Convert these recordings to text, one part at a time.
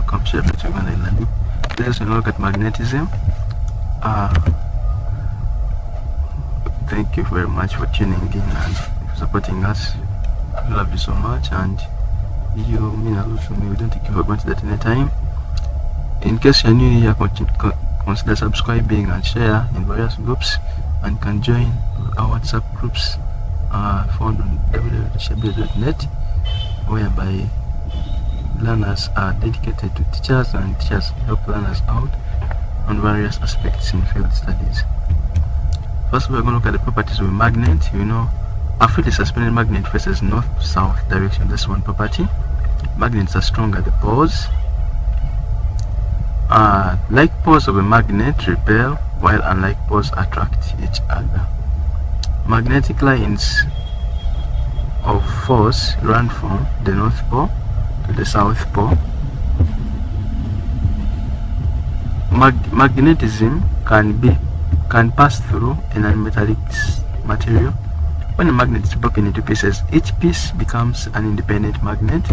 accomplish it. Let's look at magnetism. Thank you very much for tuning in and supporting us. We love you so much, and you mean a lot to me. We don't take you for granted at any time. In case you're new here, consider subscribing and share in various groups, and can join our WhatsApp groups found on www.shabil.net, whereby learners are dedicated to teachers, and teachers help learners out on various aspects in field studies. First, we're going to look at the properties of a magnet. You know, a freely suspended magnet faces north-south direction. That's one property. Magnets are strong at the poles. Like poles of a magnet repel, while unlike poles attract each other. Magnetic lines of force run from the North Pole to the South Pole. Magnetism can pass through a non-metallic material. When a magnet is broken into pieces, each piece becomes an independent magnet.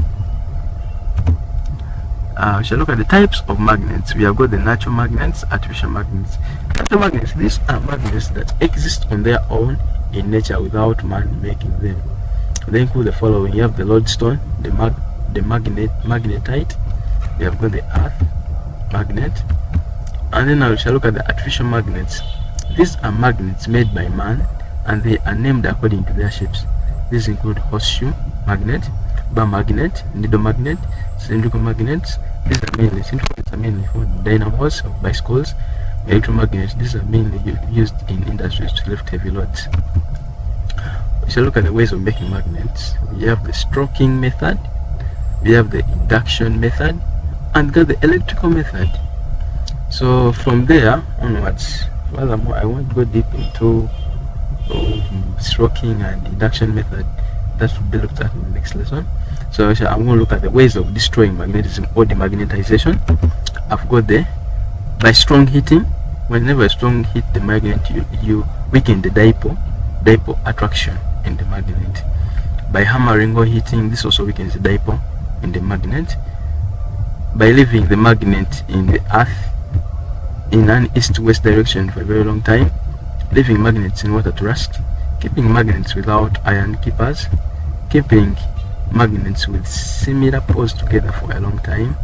We shall look at the types of magnets. We have got the natural magnets, artificial magnets. Natural magnets, these are magnets that exist on their own in nature without man making them. They include the following. You have the lodestone, the magnetite. We have got the earth magnet. And then now we shall look at the artificial magnets. These are magnets made by man, and they are named according to their shapes. These include horseshoe magnet, bar magnet, needle magnet, cylindrical magnets. These are mainly for dynamos of bicycles. Electromagnets, these are mainly used in industries to lift heavy loads. We shall look at the ways of making magnets. We have the stroking method, we have the induction method, and got the electrical method. So from there onwards, furthermore, I won't go deep into stroking and induction method. That will be looked at in the next lesson. So I'm going to look at the ways of destroying magnetism or demagnetization. I've got by strong heating. Whenever a strong heat the magnet, you weaken the dipole attraction in the magnet. By hammering or heating, this also weakens the dipole in the magnet. By leaving the magnet in the earth in an east-west direction for a very long time, leaving magnets in water to rust, keeping magnets without iron keepers, keeping magnets with similar poles together for a long time,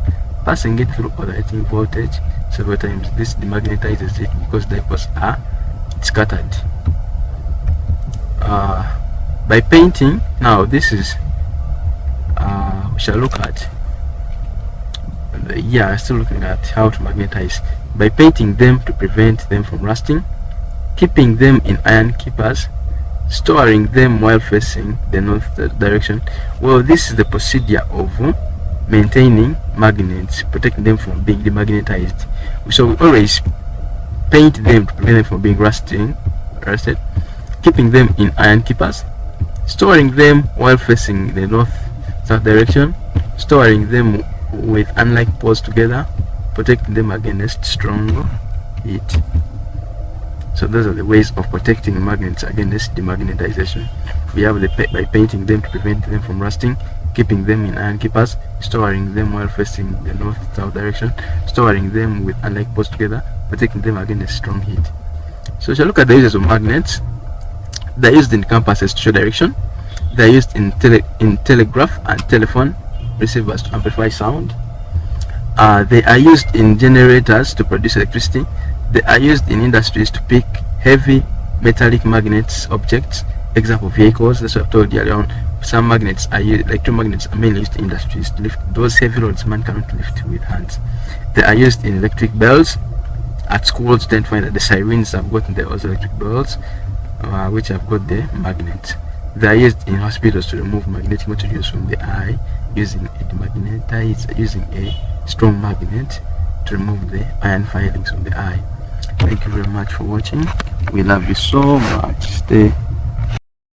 passing it through alternating voltage several times. This demagnetizes it because dipoles are scattered. By painting, now this is we shall look at still looking at how to magnetize. By painting them to prevent them from rusting, keeping them in iron keepers, storing them while facing the north direction. Well, this is the procedure of maintaining magnets, protecting them from being demagnetized. So we always paint them to prevent them from being rusted, keeping them in iron keepers, storing them while facing the north-south direction, storing them with unlike poles together, protecting them against strong heat. So those are the ways of protecting magnets against demagnetization. We have by painting them to prevent them from rusting, keeping them in iron keepers, storing them while facing the north-south direction, storing them with unlike poles together, protecting them against strong heat. So we shall look at the uses of magnets. They're used in compasses to show direction. They're used in telegraph and telephone receivers to amplify sound. They are used in generators to produce electricity. They are used in industries to pick heavy metallic magnets objects. Example, vehicles. That's what I've told you earlier on. Some magnets are used, electromagnets are mainly used in industries to lift those heavy loads man cannot lift with hands. They are used in electric bells. At schools, you tend to find that the sirens have got those electric bells, which have got the magnet. They are used in hospitals to remove magnetic materials from the eye using a strong magnet to remove the iron filings from the eye. Thank you very much for watching. We love you so much. Stay